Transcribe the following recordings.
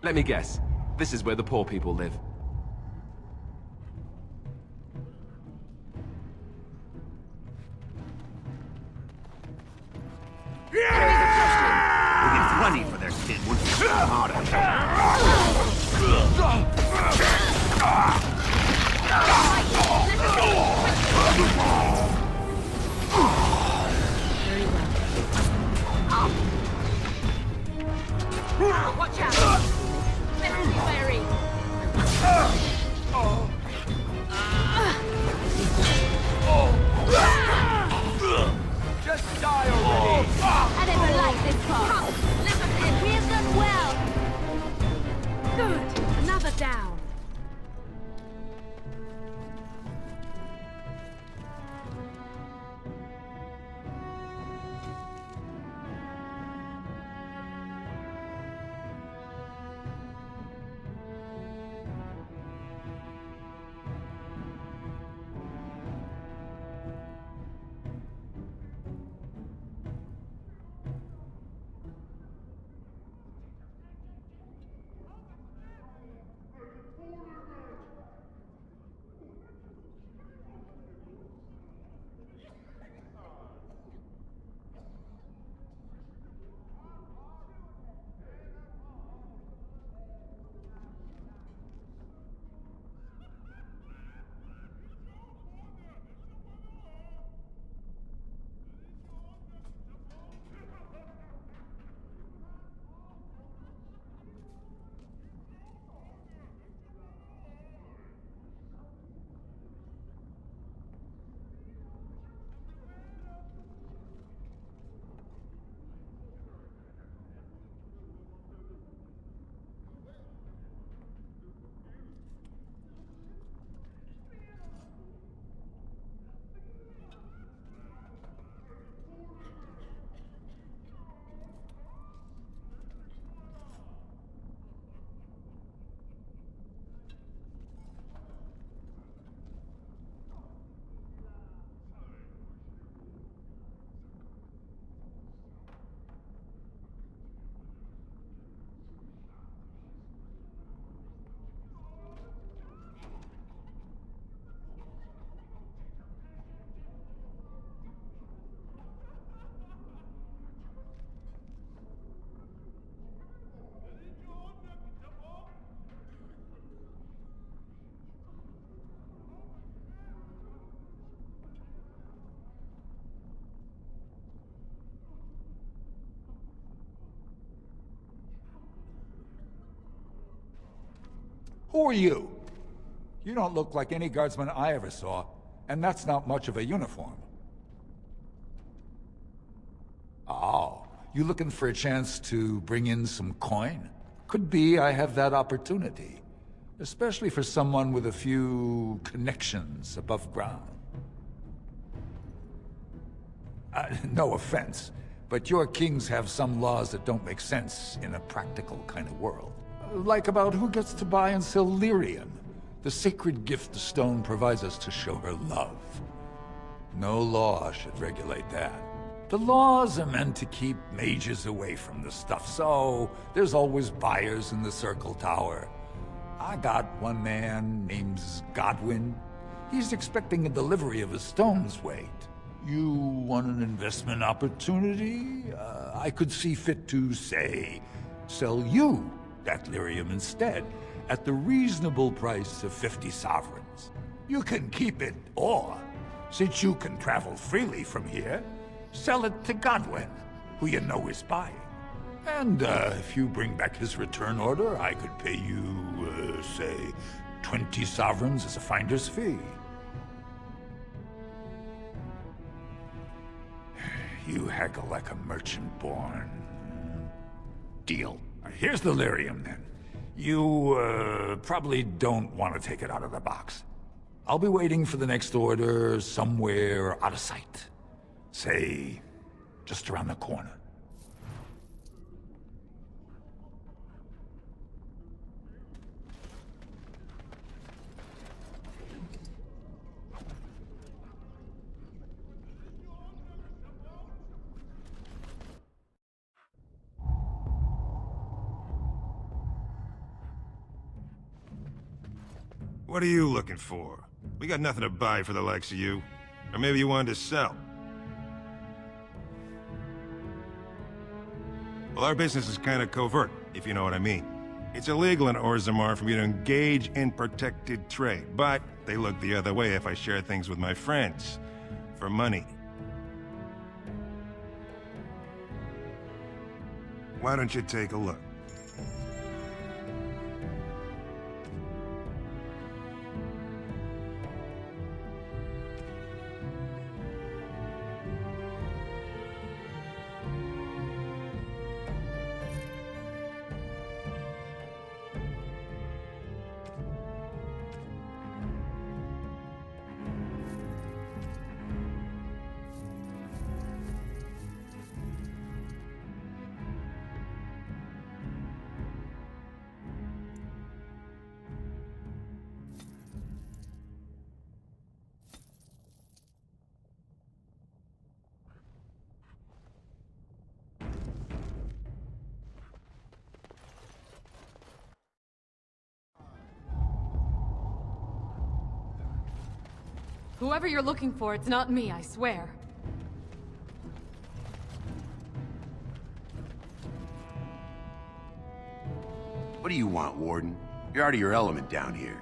Let me guess. This is where the poor people live. We get plenty for their skin once we hit them harder. Watch out! Let's be wary! Just die already! I never liked this part! Listen in! We've done well! Good! Another down! Who are you? You don't look like any guardsman I ever saw, and that's not much of a uniform. Oh, you looking for a chance to bring in some coin? Could be I have that opportunity. Especially for someone with a few connections above ground. No offense, but your kings have some laws that don't make sense in a practical kind of world. Like about who gets to buy and sell lyrium, the sacred gift the stone provides us to show her love. No law should regulate that. The laws are meant to keep mages away from the stuff, so there's always buyers in the Circle Tower. I got one man, name's Godwin. He's expecting a delivery of a stone's weight. You want an investment opportunity? I could see fit to, say, sell you that lyrium instead, at the reasonable price of 50 sovereigns. You can keep it, or, since you can travel freely from here, sell it to Godwin, who you know is buying. And if you bring back his return order, I could pay you, say, 20 sovereigns as a finder's fee. You haggle like a merchant born. Deal. Here's the lyrium, then. You, probably don't want to take it out of the box. I'll be waiting for the next order somewhere out of sight. Say, just around the corner. What are you looking for? We got nothing to buy for the likes of you. Or maybe you wanted to sell. Well, our business is kind of covert, if you know what I mean. It's illegal in Orzammar for me to engage in protected trade, but they look the other way if I share things with my friends. For money. Why don't you take a look? Whoever you're looking for, it's not me, I swear. What do you want, Warden? You're out of your element down here.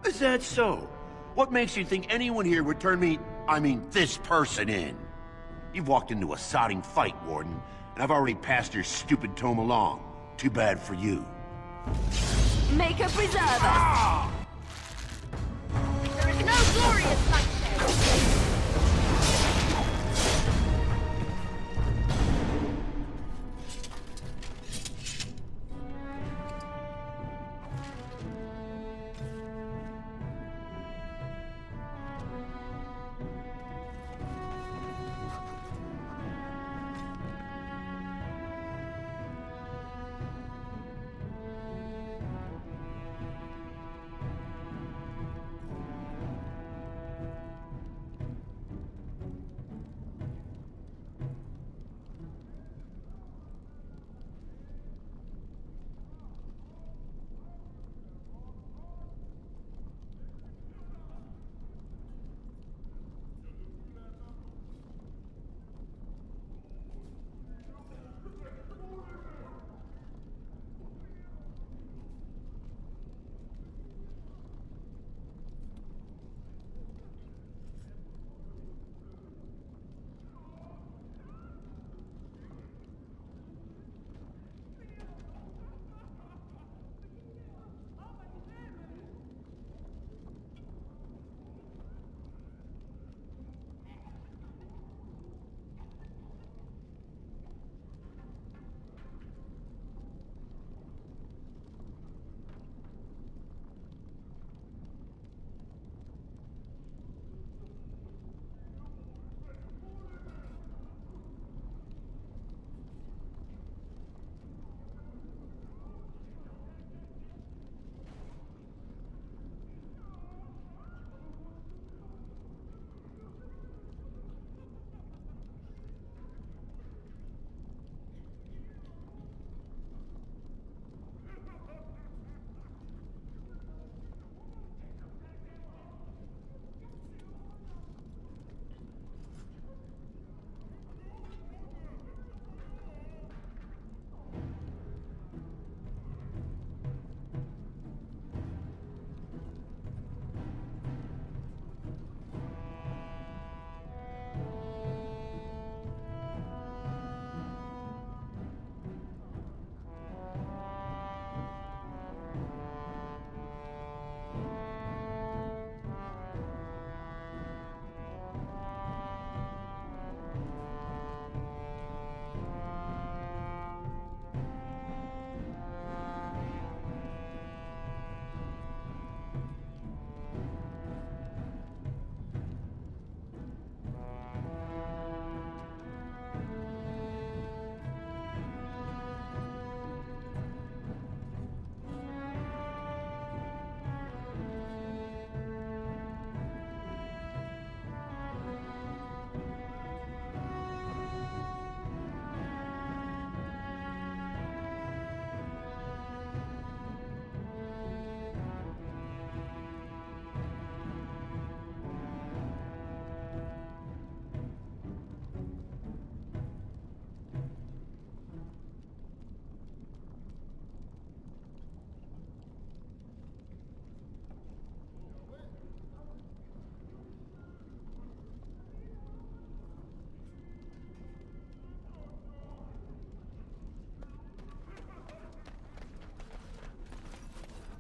Is that so? What makes you think anyone here would turn me, this person in? You've walked into a sodding fight, Warden, and I've already passed your stupid tome along. Too bad for you. Make a preserver! There is no glorious like this!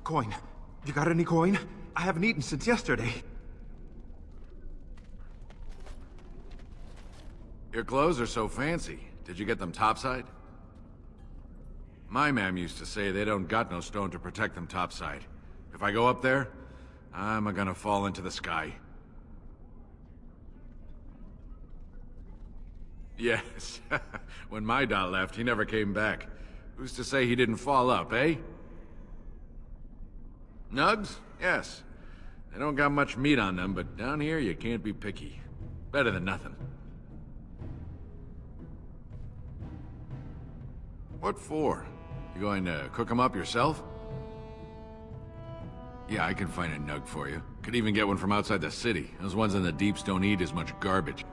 Coin. You got any coin? I haven't eaten since yesterday. Your clothes are so fancy. Did you get them topside? My mam used to say they don't got no stone to protect them topside. If I go up there, I'm gonna fall into the sky. Yes. When my dad left, he never came back. Who's to say he didn't fall up, eh? Nugs? Yes. They don't got much meat on them, but down here you can't be picky. Better than nothing. What for? You going to cook them up yourself? Yeah, I can find a nug for you. Could even get one from outside the city. Those ones in the deeps don't eat as much garbage.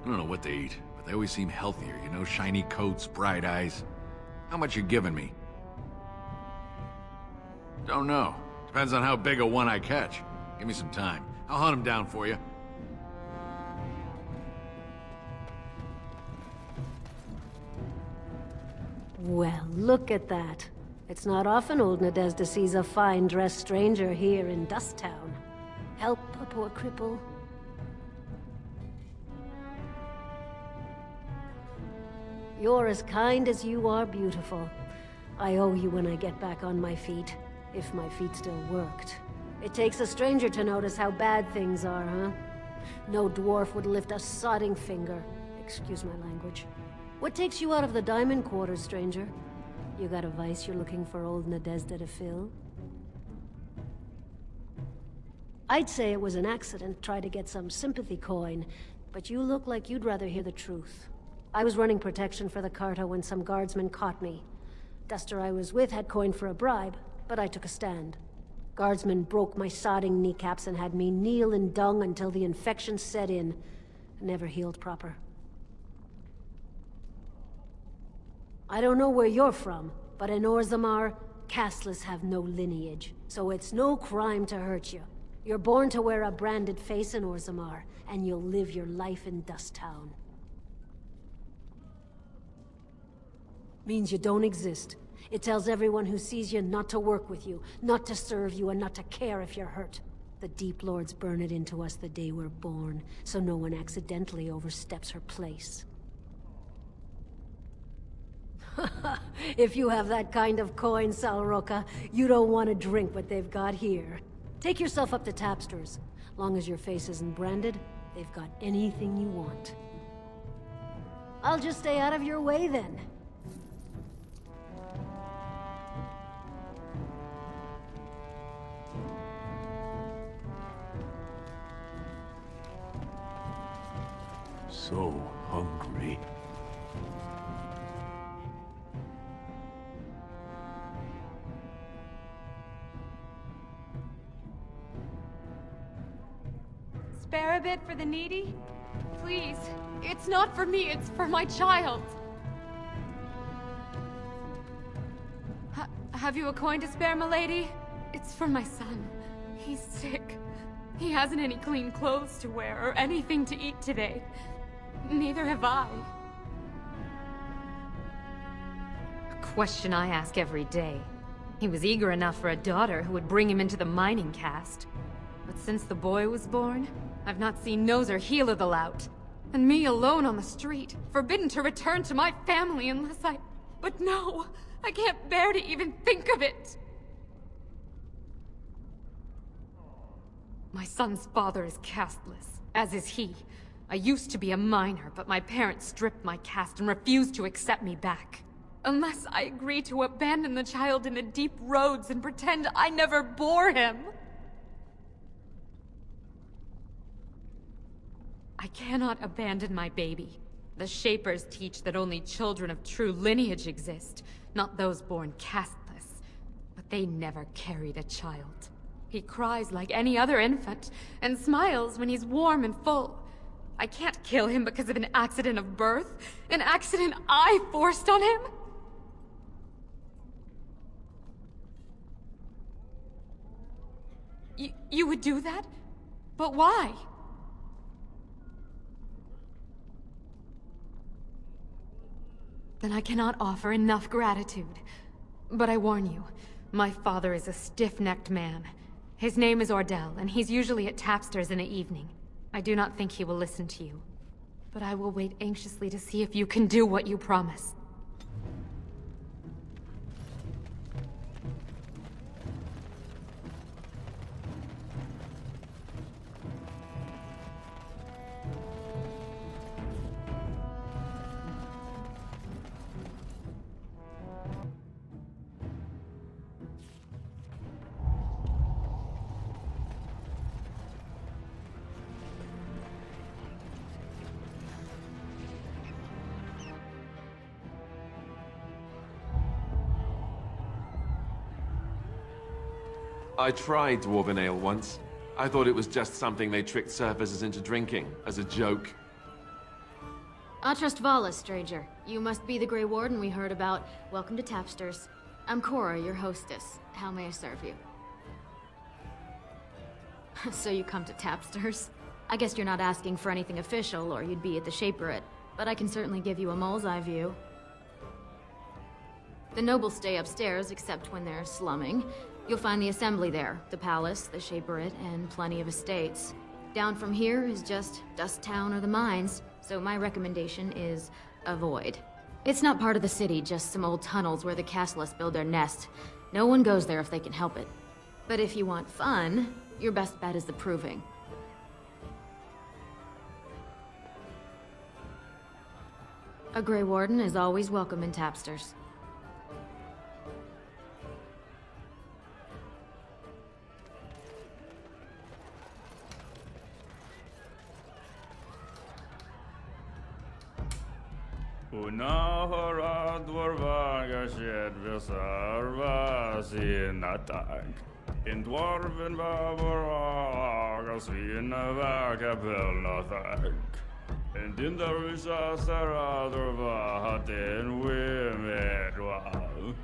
I don't know what they eat, but they always seem healthier, you know? Shiny coats, bright eyes. How much you giving me? Don't know. Depends on how big a one I catch. Give me some time. I'll hunt him down for you. Well, look at that. It's not often old Nadezhda sees a fine-dressed stranger here in Dust Town. Help a poor cripple. You're as kind as you are beautiful. I owe you when I get back on my feet. If my feet still worked. It takes a stranger to notice how bad things are, huh? No dwarf would lift a sodding finger. Excuse my language. What takes you out of the Diamond Quarters, stranger? You got a vice you're looking for old Nadezhda to fill? I'd say it was an accident, try to get some sympathy coin, but you look like you'd rather hear the truth. I was running protection for the Carta when some guardsmen caught me. Duster I was with had coin for a bribe, but I took a stand. Guardsmen broke my sodding kneecaps and had me kneel in dung until the infection set in. Never healed proper. I don't know where you're from, but in Orzammar, casteless have no lineage, so it's no crime to hurt you. You're born to wear a branded face in Orzammar, and you'll live your life in Dust Town. Means you don't exist. It tells everyone who sees you not to work with you, not to serve you, and not to care if you're hurt. The Deep Lords burn it into us the day we're born, so no one accidentally oversteps her place. If you have that kind of coin, Salroka, you don't want to drink what they've got here. Take yourself up to Tapster's. Long as your face isn't branded, they've got anything you want. I'll just stay out of your way then. So hungry. Spare a bit for the needy? Please. It's not for me, it's for my child. Have you a coin to spare, milady? It's for my son. He's sick. He hasn't any clean clothes to wear or anything to eat today. Neither have I. A question I ask every day. He was eager enough for a daughter who would bring him into the mining caste. But since the boy was born, I've not seen nose or heel of the lout. And me alone on the street, forbidden to return to my family unless I... But no! I can't bear to even think of it! My son's father is casteless, as is he. I used to be a miner, but my parents stripped my caste and refused to accept me back. Unless I agree to abandon the child in the deep roads and pretend I never bore him. I cannot abandon my baby. The Shapers teach that only children of true lineage exist, not those born casteless. But they never carried a child. He cries like any other infant, and smiles when he's warm and full. I can't kill him because of an accident of birth, an accident I forced on him. You would do that? But why? Then I cannot offer enough gratitude. But I warn you, My father is a stiff-necked man. His name is Ordell, and he's usually at Tapster's in the evening. I do not think he will listen to you. But I will wait anxiously to see if you can do what you promise. I tried Dwarven Ale once. I thought it was just something they tricked surfacers into drinking, as a joke. Atrust Vala, stranger. You must be the Grey Warden we heard about. Welcome to Tapster's. I'm Cora, your hostess. How may I serve you? So you come to Tapster's? I guess you're not asking for anything official, or you'd be at the Shaperate. But I can certainly give you a mole's eye view. The nobles stay upstairs, except when they're slumming. You'll find the assembly there, the palace, the Shaperate, and plenty of estates. Down from here is just Dust Town or the mines, so my recommendation is avoid. It's not part of the city, just some old tunnels where the Castlists build their nest. No one goes there if they can help it. But if you want fun, your best bet is the Proving. A Grey Warden is always welcome in Tapster's. Unahora dwarvaga shed visarva sinatag. In dwarven vavaraga svinavaga pelnathag. And in the Risha Saradorva hatin wimedwa.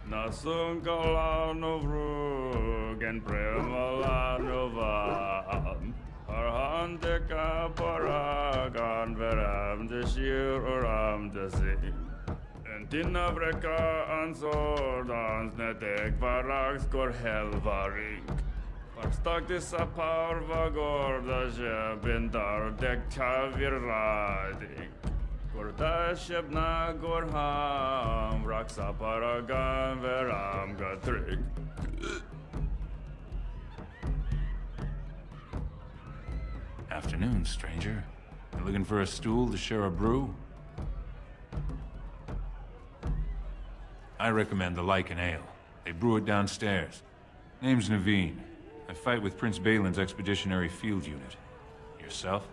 Nasunkala novrug and premala novan. Arhandeka paragan veram de shir oram de sing. And dinabreka ansordans netek varaks kor helvaring. Parstak disapar vagorda jebindar dek chavirradik. Gorda shebna gorham raksa paragan veram gatrik. Afternoon, stranger. You looking for a stool to share a brew? I recommend the Lycan Ale. They brew it downstairs. Name's Naveen. I fight with Prince Balin's Expeditionary Field Unit. Yourself?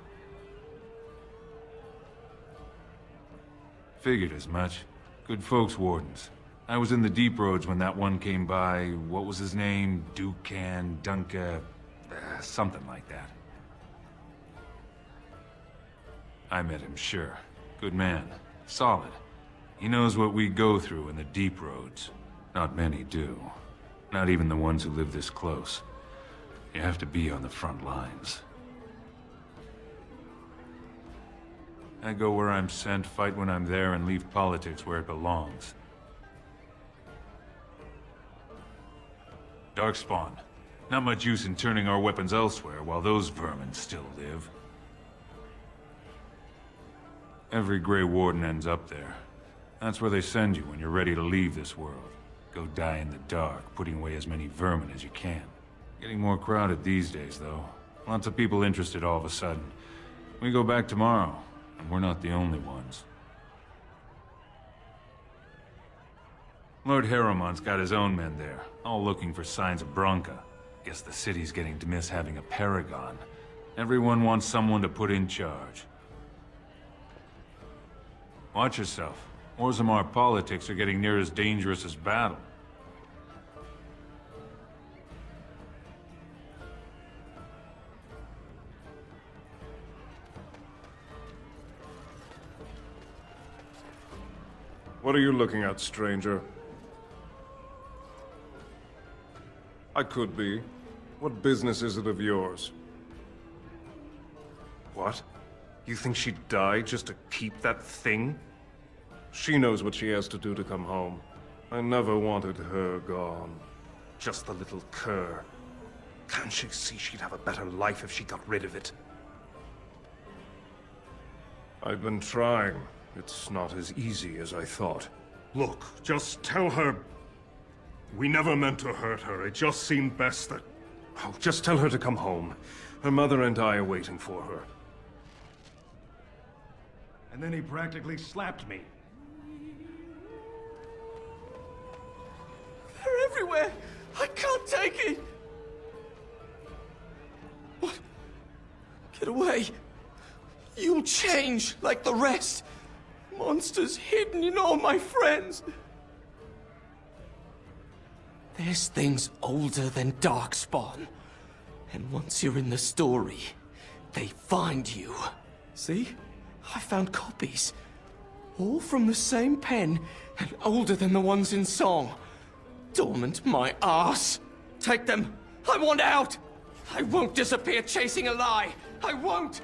Figured as much. Good folks, Wardens. I was in the Deep Roads when that one came by. What was his name? Dukan, Dunka... something like that. I met him, sure. Good man. Solid. He knows what we go through in the Deep Roads. Not many do. Not even the ones who live this close. You have to be on the front lines. I go where I'm sent, fight when I'm there, and leave politics where it belongs. Darkspawn. Not much use in turning our weapons elsewhere while those vermin still live. Every Grey Warden ends up there. That's where they send you when you're ready to leave this world. Go die in the dark, putting away as many vermin as you can. Getting more crowded these days, though. Lots of people interested all of a sudden. We go back tomorrow, and we're not the only ones. Lord Haramon's got his own men there, all looking for signs of Bronca. Guess the city's getting to miss having a paragon. Everyone wants someone to put in charge. Watch yourself. Orzammar politics are getting near as dangerous as battle. What are you looking at, stranger? I could be. What business is it of yours? What? You think she'd die just to keep that thing? She knows what she has to do to come home. I never wanted her gone. Just the little cur. Can't she see she'd have a better life if she got rid of it? I've been trying. It's not as easy as I thought. Look, just tell her... We never meant to hurt her. It just seemed best that... Oh, just tell her to come home. Her mother and I are waiting for her. And then he practically slapped me. They're everywhere! I can't take it! What? Get away! You'll change like the rest! Monsters hidden in all my friends! There's things older than Darkspawn. And once you're in the story, they find you. See? I found copies. All from the same pen, and older than the ones in song. Dormant my ass! Take them! I want out! I won't disappear chasing a lie! I won't!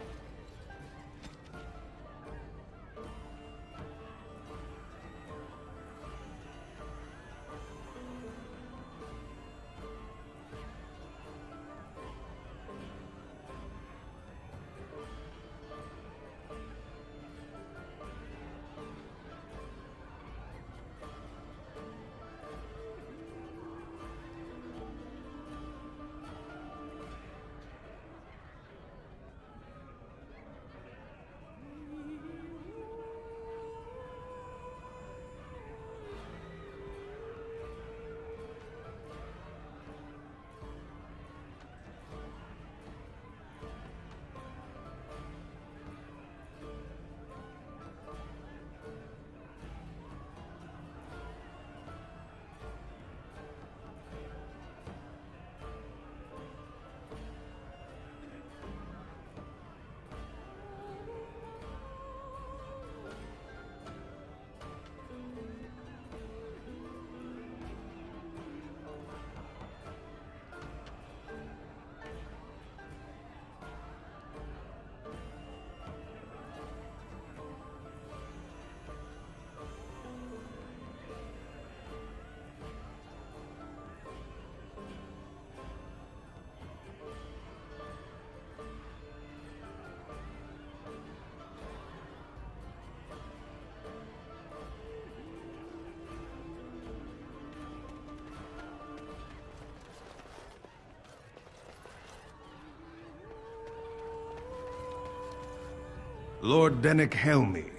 Lord Dennick Helmi,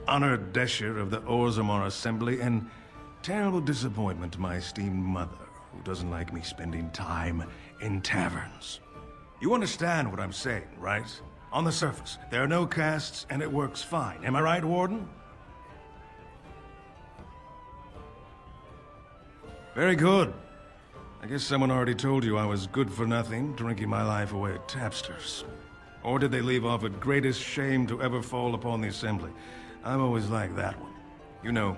honored Desher of the Orzammar Assembly, and terrible disappointment to my esteemed mother, who doesn't like me spending time in taverns. You understand what I'm saying, right? On the surface, there are no castes, and it works fine. Am I right, Warden? Very good. I guess someone already told you I was good for nothing, drinking my life away at tapsters. Or did they leave off at greatest shame to ever fall upon the Assembly? I've always liked that one. You know,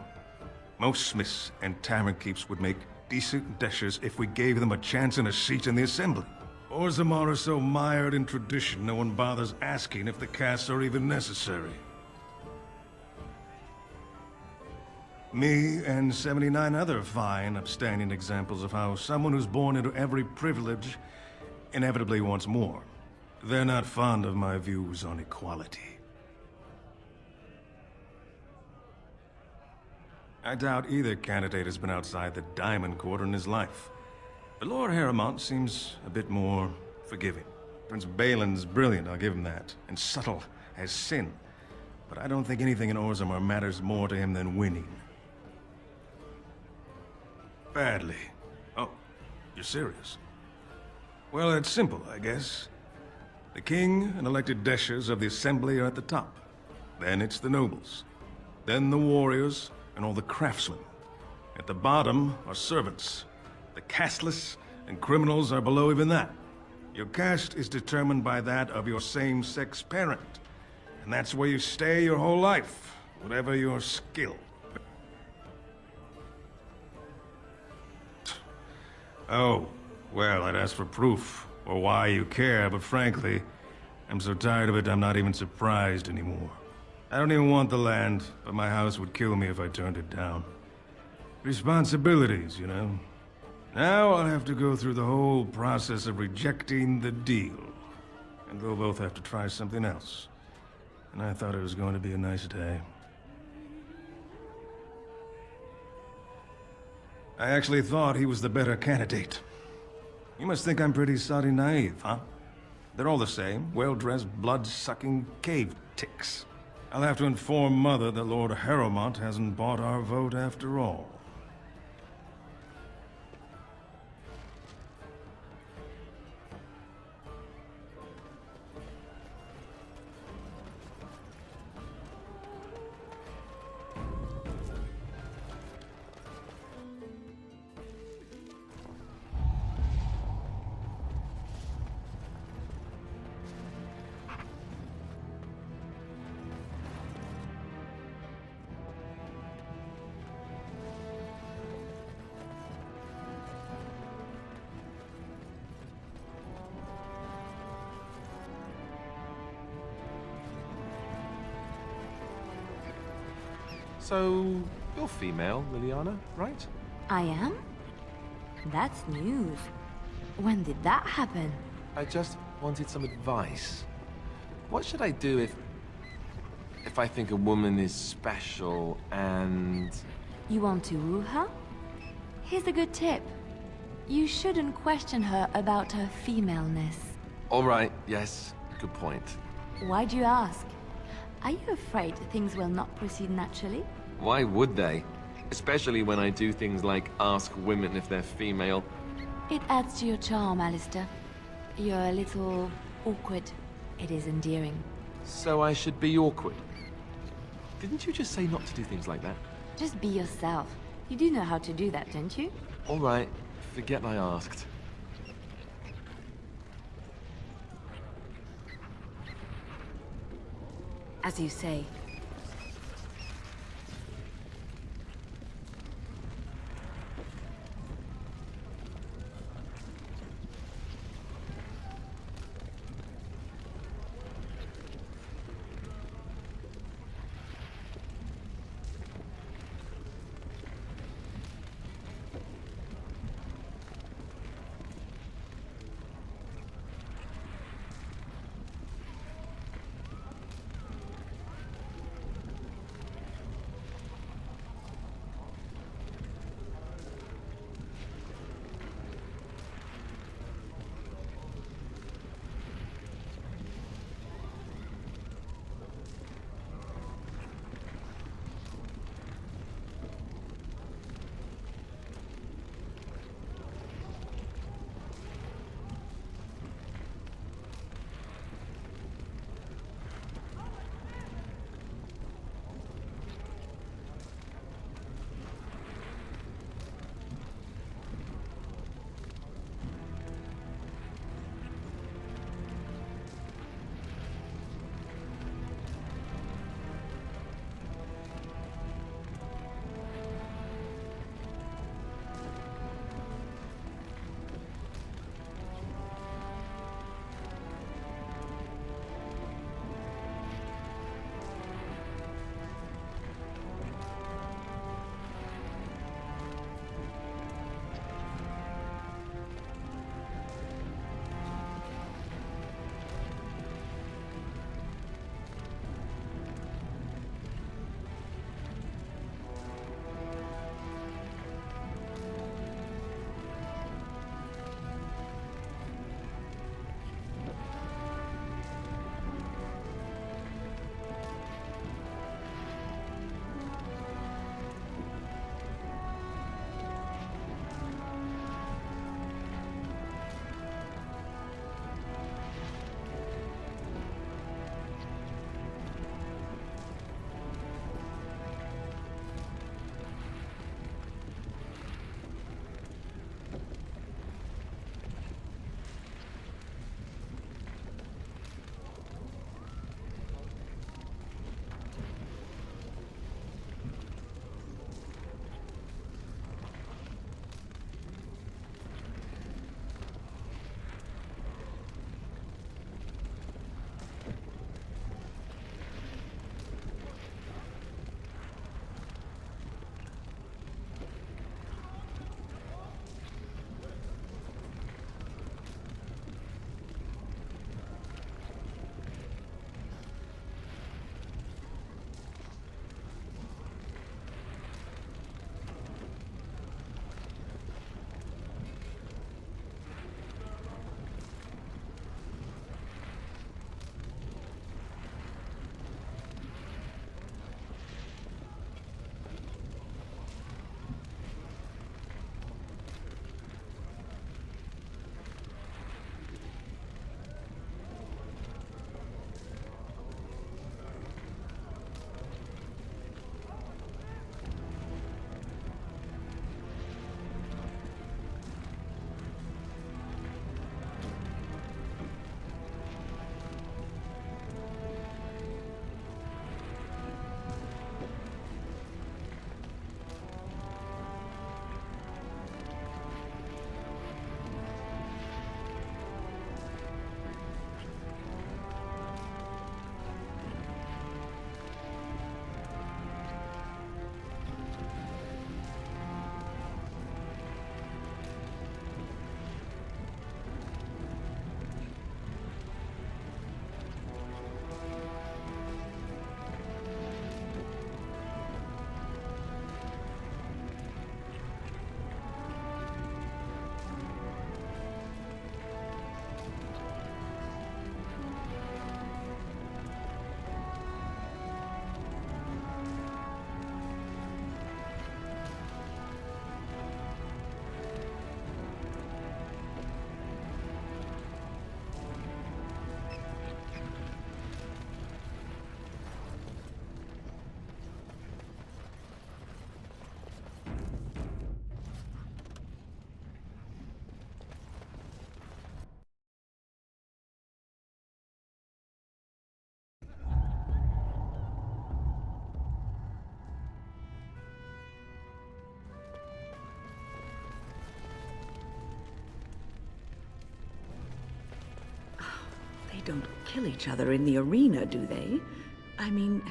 most smiths and tavern keeps would make decent deshers if we gave them a chance and a seat in the Assembly. Orzammar are so mired in tradition, no one bothers asking if the castes are even necessary. Me and 79 other fine, upstanding examples of how someone who's born into every privilege inevitably wants more. They're not fond of my views on equality. I doubt either candidate has been outside the Diamond Quarter in his life. But Lord Harrowmont seems a bit more forgiving. Prince Balin's brilliant, I'll give him that, and subtle as sin. But I don't think anything in Orzammar matters more to him than winning. Badly. Oh, you're serious? Well, it's simple, I guess. The king and elected deshers of the Assembly are at the top. Then it's the nobles. Then the warriors and all the craftsmen. At the bottom are servants. The casteless and criminals are below even that. Your caste is determined by that of your same-sex parent. And that's where you stay your whole life, whatever your skill. Oh, well, I'd ask for proof, or why you care, but frankly, I'm so tired of it I'm not even surprised anymore. I don't even want the land, but my house would kill me if I turned it down. Responsibilities, you know. Now I'll have to go through the whole process of rejecting the deal. And they'll both have to try something else. And I thought it was going to be a nice day. I actually thought he was the better candidate. You must think I'm pretty soddy naive, huh? They're all the same, well-dressed, blood-sucking cave ticks. I'll have to inform Mother that Lord Harrowmont hasn't bought our vote after all. So, you're female, Liliana, right? I am? That's news. When did that happen? I just wanted some advice. What should I do if I think a woman is special and... You want to woo her? Here's a good tip. You shouldn't question her about her femaleness. All right, yes, good point. Why do you ask? Are you afraid things will not proceed naturally? Why would they? Especially when I do things like ask women if they're female. It adds to your charm, Alistair. You're a little awkward. It is endearing. So I should be awkward? Didn't you just say not to do things like that? Just be yourself. You do know how to do that, don't you? All right, forget I asked. As you say. kill each other in the arena, do they? I mean,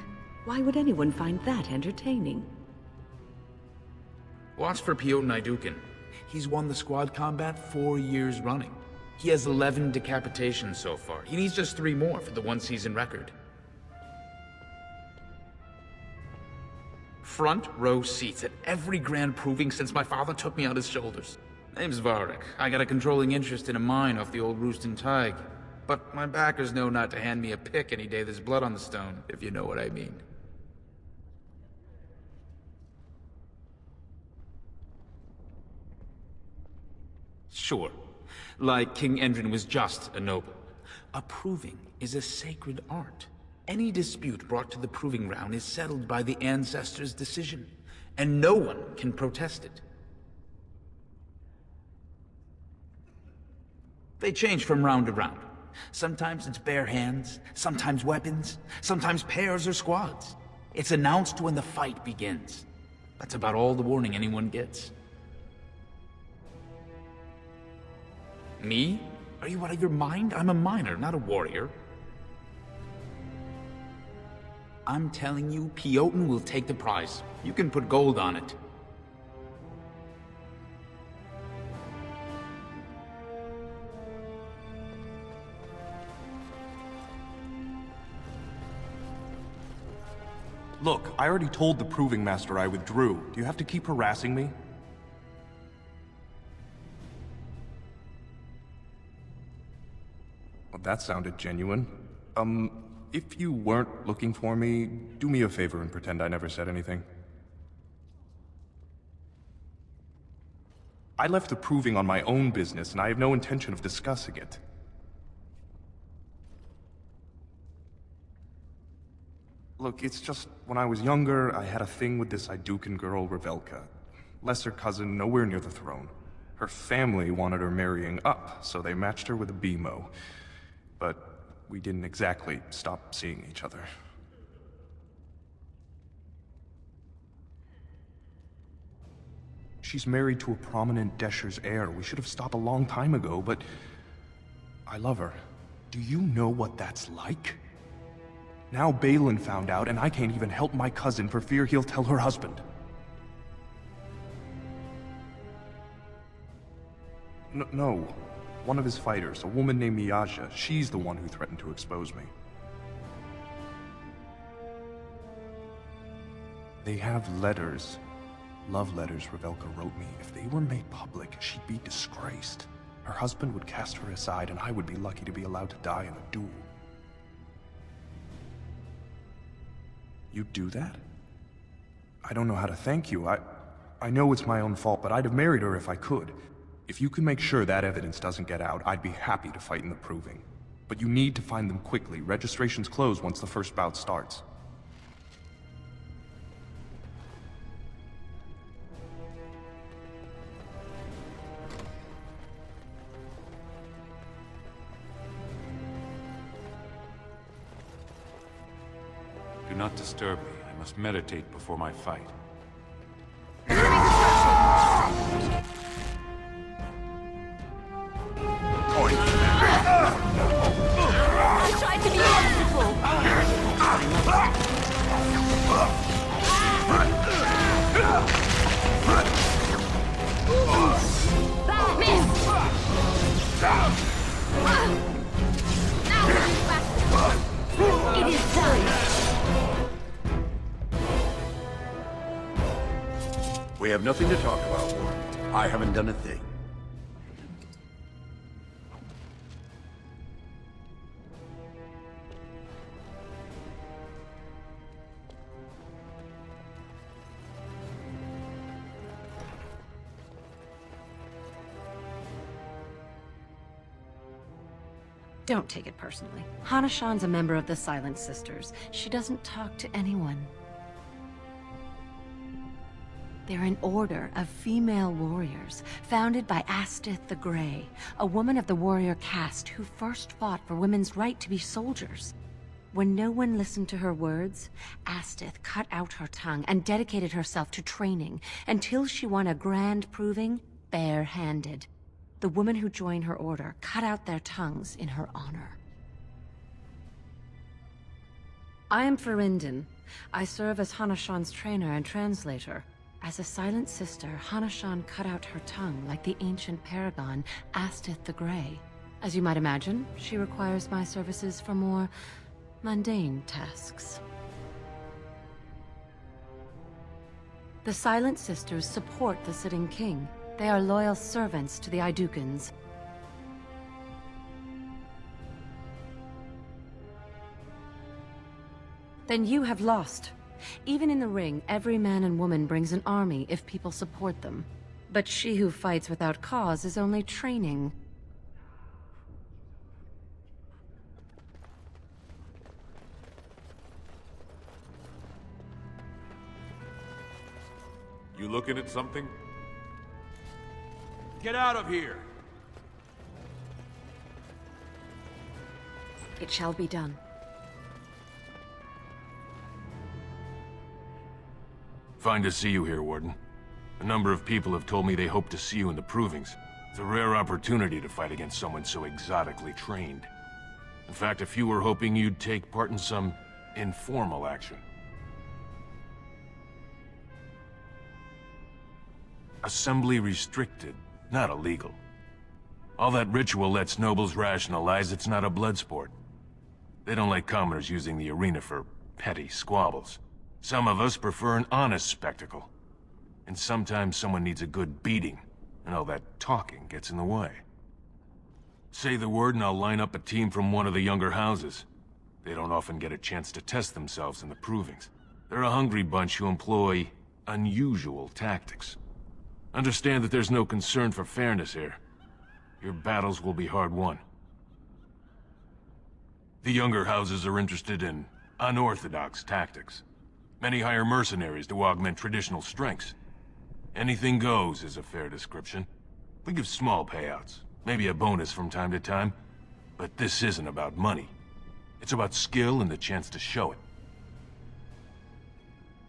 why would anyone find that entertaining? Watch for Piotr Naidukin. He's won the squad combat 4 years running. He has 11 decapitations so far. He needs just 3 more for the one-season record. Front row seats at every grand proving since my father took me on his shoulders. Name's Varric. I got a controlling interest in a mine off the old Roostin Tig. But my backers know not to hand me a pick any day there's blood on the stone, if you know what I mean. Sure. Like King Endrin was just a noble. A proving is a sacred art. Any dispute brought to the proving ground is settled by the ancestors' decision, and no one can protest it. They change from round to round. Sometimes it's bare hands, sometimes weapons, sometimes pairs or squads. It's announced when the fight begins. That's about all the warning anyone gets. Me? Are you out of your mind? I'm a miner, not a warrior. I'm telling you, Piotr will take the prize. You can put gold on it. Look, I already told the Proving Master I withdrew. Do you have to keep harassing me? Well, that sounded genuine. If you weren't looking for me, do me a favor and pretend I never said anything. I left the Proving on my own business, and I have no intention of discussing it. Look, it's just, when I was younger, I had a thing with this Idukan girl, Revelka. Lesser cousin, nowhere near the throne. Her family wanted her marrying up, so they matched her with a BMO. But we didn't exactly stop seeing each other. She's married to a prominent Desher's heir. We should have stopped a long time ago, but I love her. Do you know what that's like? Now Balin found out, and I can't even help my cousin for fear he'll tell her husband. No. One of his fighters, a woman named Miyaja, she's the one who threatened to expose me. They have letters. Love letters Revelka wrote me. If they were made public, she'd be disgraced. Her husband would cast her aside, and I would be lucky to be allowed to die in a duel. You'd do that? I don't know how to thank you. I know it's my own fault, but I'd have married her if I could. If you can make sure that evidence doesn't get out, I'd be happy to fight in the Proving. But you need to find them quickly. Registrations close once the first bout starts. Do not disturb me. I must meditate before my fight. I tried to be merciful. It is done. We have nothing to talk about, Warren. I haven't done a thing. Don't take it personally. Hana-shan's a member of the Silent Sisters. She doesn't talk to anyone. They're an order of female warriors, founded by Astith the Grey, a woman of the warrior caste who first fought for women's right to be soldiers. When no one listened to her words, Astith cut out her tongue and dedicated herself to training until she won a grand proving bare-handed. The women who joined her order cut out their tongues in her honor. I am Ferinden. I serve as Hanashan's trainer and translator. As a silent sister, Hanashan cut out her tongue like the ancient paragon, Astith the Grey. As you might imagine, she requires my services for more mundane tasks. The Silent Sisters support the sitting king. They are loyal servants to the Idukans. Then you have lost. Even in the ring, every man and woman brings an army if people support them. But she who fights without cause is only training. You looking at something? Get out of here! It shall be done. Fine to see you here, Warden. A number of people have told me they hope to see you in the Provings. It's a rare opportunity to fight against someone so exotically trained. In fact, a few were hoping you'd take part in some informal action. Assembly restricted, not illegal. All that ritual lets nobles rationalize it's not a blood sport. They don't like commoners using the arena for petty squabbles. Some of us prefer an honest spectacle. And sometimes someone needs a good beating, and all that talking gets in the way. Say the word and I'll line up a team from one of the younger houses. They don't often get a chance to test themselves in the Provings. They're a hungry bunch who employ unusual tactics. Understand that there's no concern for fairness here. Your battles will be hard won. The younger houses are interested in unorthodox tactics. Many hire mercenaries to augment traditional strengths. Anything goes is a fair description. We give small payouts, maybe a bonus from time to time, but this isn't about money. It's about skill and the chance to show it.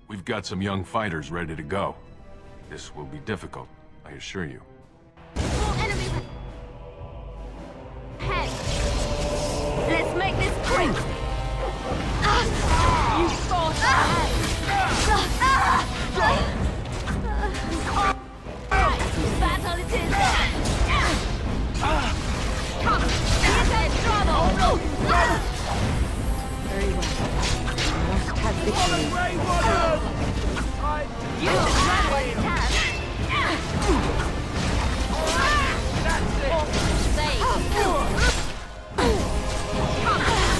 We've got some young fighters ready to go. This will be difficult, I assure you. Head. Let's make this quick. You thought battle it is. Come, here's that trouble. Very well. You must have victory. You should try what you can. That's it. Say. Come,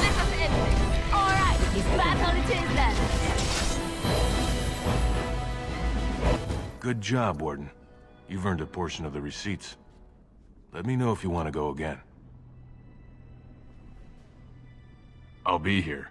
let us end this. All right, battle it is then. Good job, Warden. You've earned a portion of the receipts. Let me know if you want to go again. I'll be here.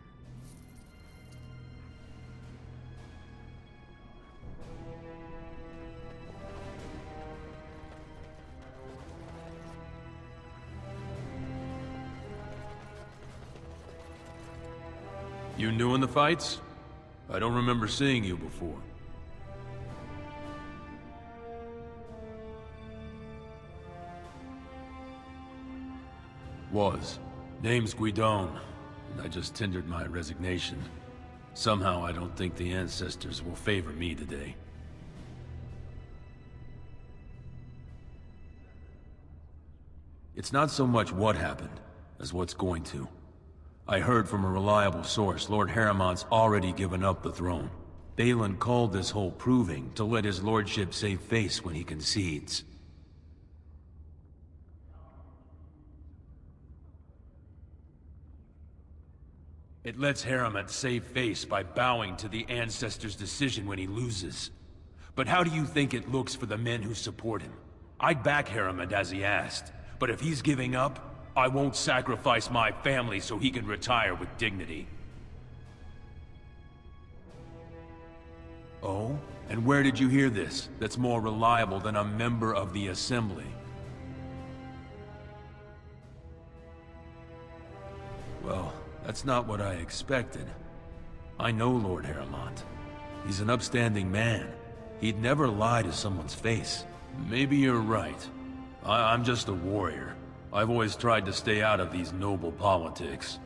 You new in the fights? I don't remember seeing you before. Was. Name's Guidon, and I just tendered my resignation. Somehow I don't think the ancestors will favor me today. It's not so much what happened, as what's going to. I heard from a reliable source Lord Harrimant's already given up the throne. Balin called this whole proving to let his lordship save face when he concedes. It lets Harrimant save face by bowing to the ancestors' decision when he loses. But how do you think it looks for the men who support him? I'd back Harrimant as he asked, but if he's giving up, I won't sacrifice my family so he can retire with dignity. Oh? And where did you hear this that's more reliable than a member of the Assembly? Well, that's not what I expected. I know Lord Harrimant. He's an upstanding man. He'd never lie to someone's face. Maybe you're right. I'm just a warrior. I've always tried to stay out of these noble politics.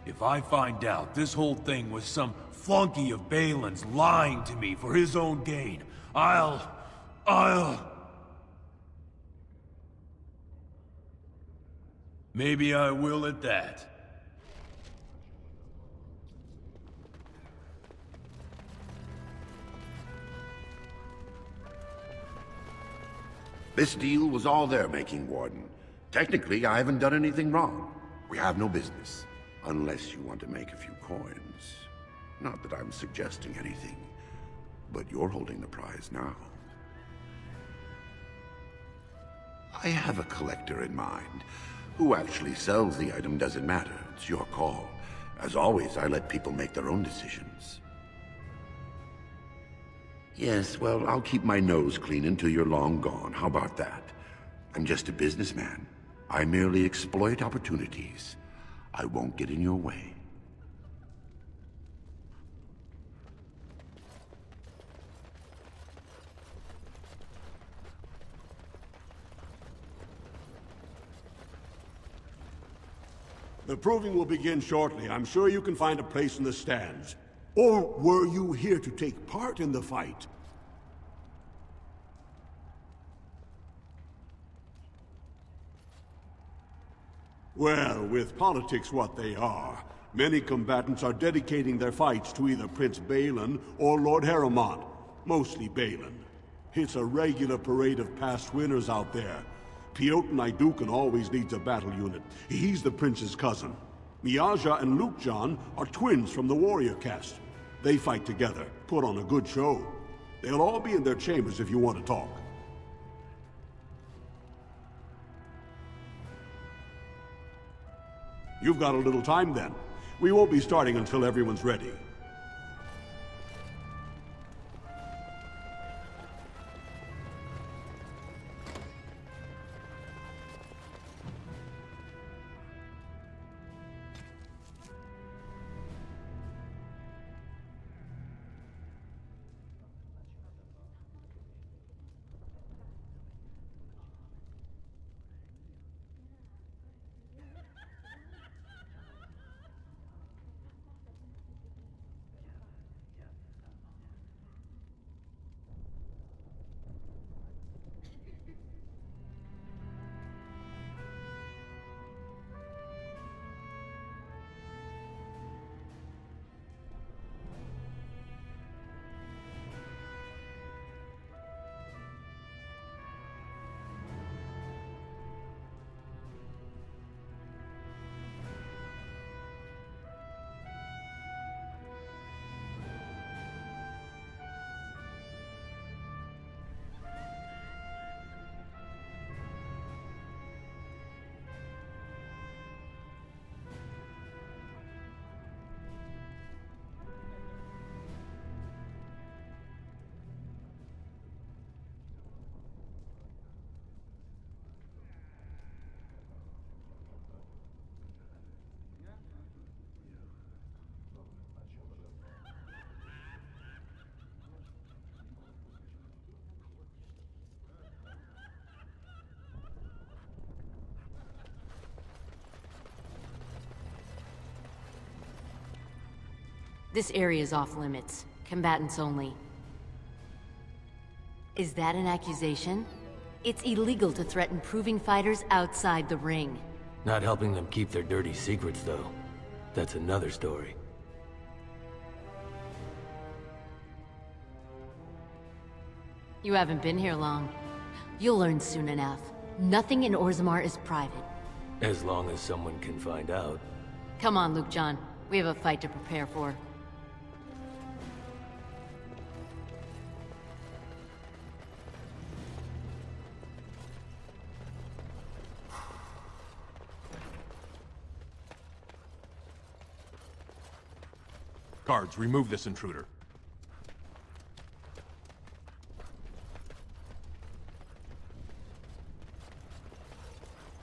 If I find out this whole thing was some flunky of Balin's lying to me for his own gain, I'll... Maybe I will at that. This deal was all their making, Warden. Technically, I haven't done anything wrong. We have no business. Unless you want to make a few coins. Not that I'm suggesting anything, but you're holding the prize now. I have a collector in mind. Who actually sells the item doesn't matter. It's your call. As always, I let people make their own decisions. Yes, well, I'll keep my nose clean until you're long gone. How about that? I'm just a businessman. I merely exploit opportunities. I won't get in your way. The proving will begin shortly. I'm sure you can find a place in the stands. Or were you here to take part in the fight? Well, with politics what they are, many combatants are dedicating their fights to either Prince Balin or Lord Heremont, mostly Balin. It's a regular parade of past winners out there. Piotr Naidukan always leads a battle unit. He's the prince's cousin. Miaja and Lukjan are twins from the warrior caste. They fight together, put on a good show. They'll all be in their chambers if you want to talk. You've got a little time then. We won't be starting until everyone's ready. This area is off limits. Combatants only. Is that an accusation? It's illegal to threaten proving fighters outside the ring. Not helping them keep their dirty secrets, though. That's another story. You haven't been here long. You'll learn soon enough. Nothing in Orzammar is private. As long as someone can find out. Come on, Lukjan. We have a fight to prepare for. Guards, remove this intruder.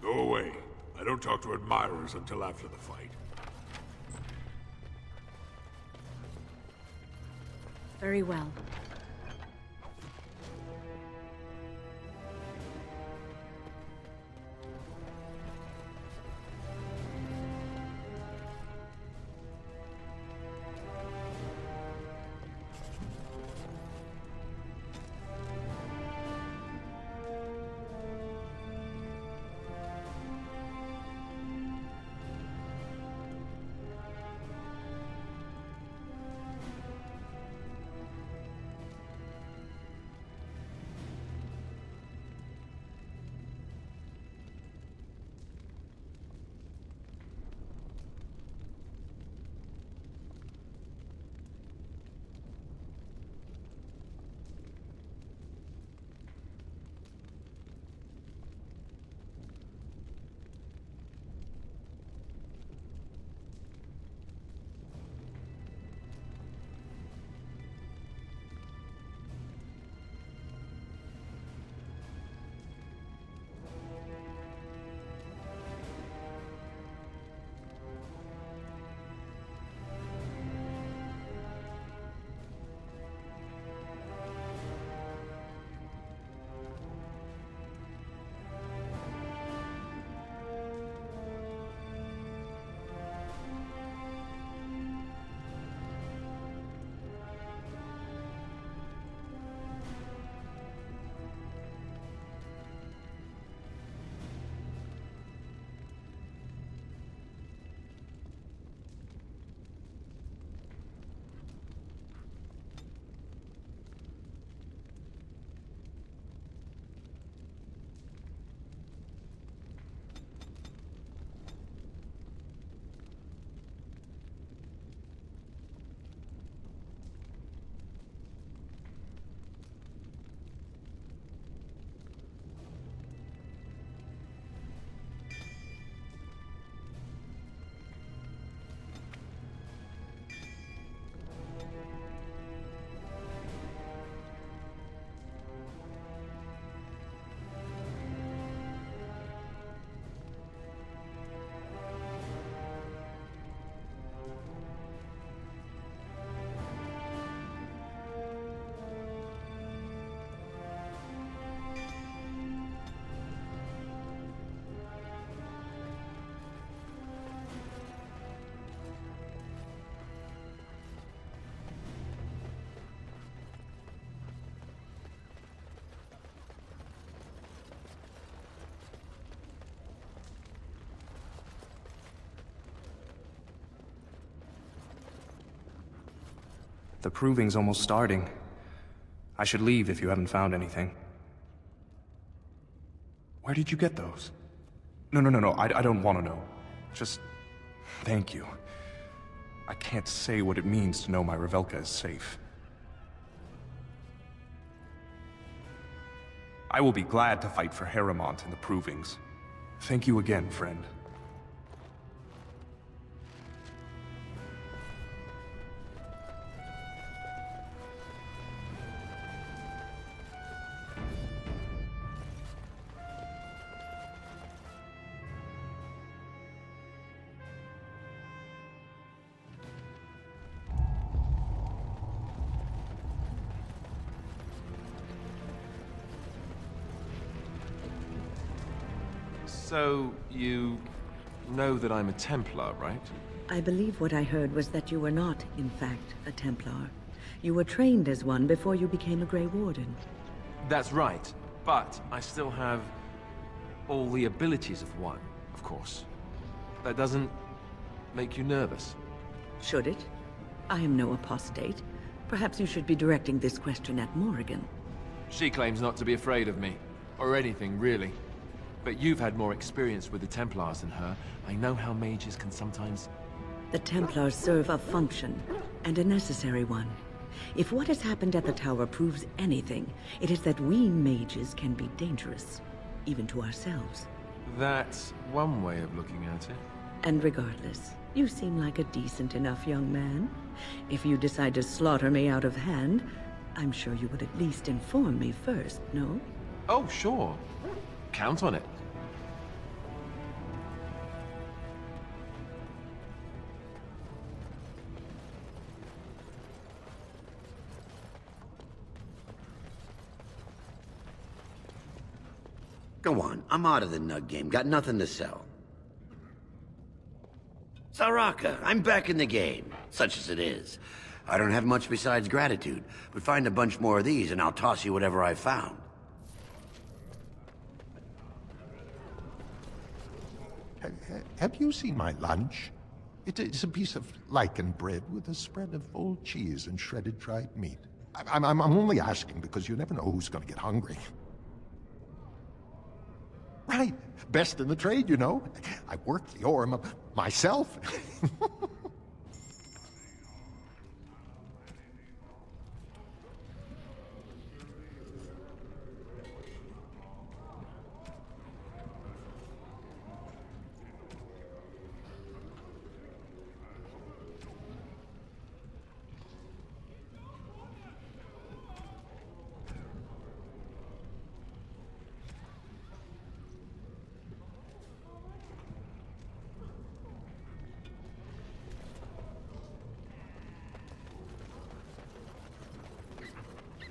Go away. I don't talk to admirers until after the fight. Very well. The proving's almost starting. I should leave if you haven't found anything. Where did you get those? No, I don't want to know. Just... thank you. I can't say what it means to know my Revelka is safe. I will be glad to fight for Harrowmont in the provings. Thank you again, friend. So, you know that I'm a Templar, right? I believe what I heard was that you were not, in fact, a Templar. You were trained as one before you became a Grey Warden. That's right, but I still have all the abilities of one, of course. That doesn't make you nervous. Should it? I am no apostate. Perhaps you should be directing this question at Morrigan. She claims not to be afraid of me, or anything, really. But you've had more experience with the Templars than her. I know how mages can sometimes... The Templars serve a function, and a necessary one. If what has happened at the Tower proves anything, it is that we mages can be dangerous, even to ourselves. That's one way of looking at it. And regardless, you seem like a decent enough young man. If you decide to slaughter me out of hand, I'm sure you would at least inform me first, no? Oh, sure. Count on it. Go on, I'm out of the nug game. Got nothing to sell. Saraka, I'm back in the game, such as it is. I don't have much besides gratitude, but find a bunch more of these and I'll toss you whatever I found. Have you seen my lunch? It's a piece of lichen bread with a spread of old cheese and shredded dried meat. I'm only asking because you never know who's going to get hungry. Right. Best in the trade, you know. I worked the Orm myself.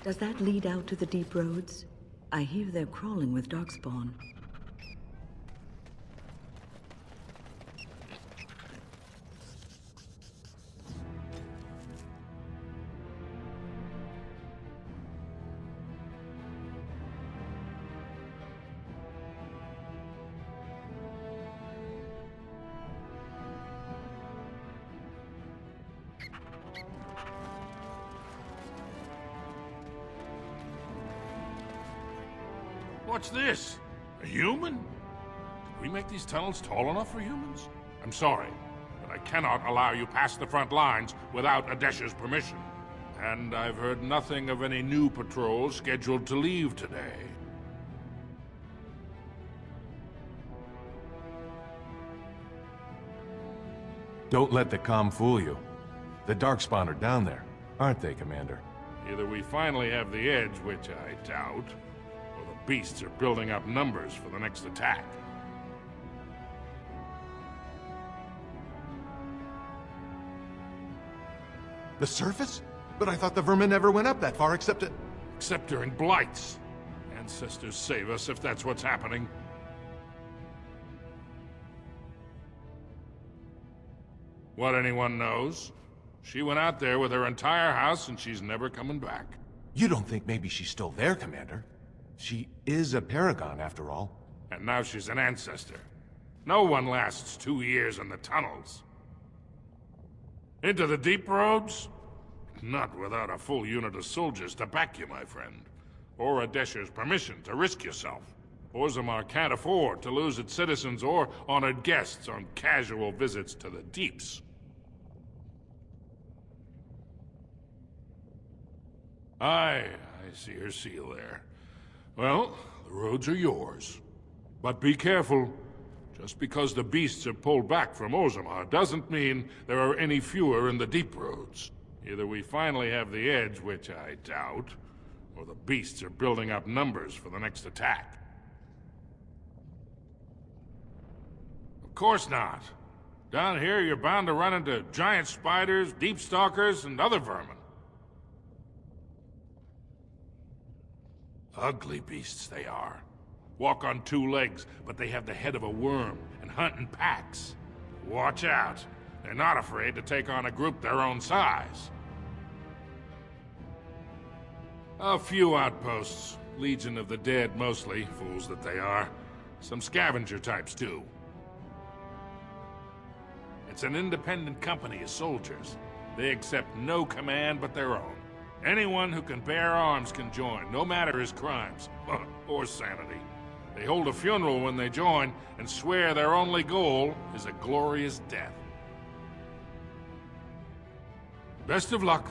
Does that lead out to the deep roads? I hear they're crawling with Darkspawn. What's this? A human? Did we make these tunnels tall enough for humans? I'm sorry, but I cannot allow you past the front lines without Adesh's permission. And I've heard nothing of any new patrols scheduled to leave today. Don't let the comm fool you. The Darkspawn are down there, aren't they, Commander? Either we finally have the edge, which I doubt, or the beasts are building up numbers for the next attack. The surface? But I thought the vermin never went up that far except at... Except during blights. Ancestors save us if that's what's happening. What anyone knows? She went out there with her entire house and she's never coming back. You don't think maybe she's still there, Commander? She is a Paragon, after all. And now she's an ancestor. No one lasts 2 years in the tunnels. Into the deep roads? Not without a full unit of soldiers to back you, my friend. Or Adesha's permission to risk yourself. Orzammar can't afford to lose its citizens or honored guests on casual visits to the Deeps. I see her seal there. Well, the roads are yours. But be careful. Just because the beasts have pulled back from Orzammar doesn't mean there are any fewer in the deep roads. Either we finally have the edge, which I doubt, or the beasts are building up numbers for the next attack. Of course not. Down here, you're bound to run into giant spiders, deep stalkers, and other vermin. Ugly beasts they are. Walk on two legs, but they have the head of a worm and hunt in packs. Watch out. They're not afraid to take on a group their own size. A few outposts. Legion of the Dead mostly, fools that they are. Some scavenger types too. It's an independent company of soldiers. They accept no command but their own. Anyone who can bear arms can join, no matter his crimes, or sanity. They hold a funeral when they join, and swear their only goal is a glorious death. Best of luck.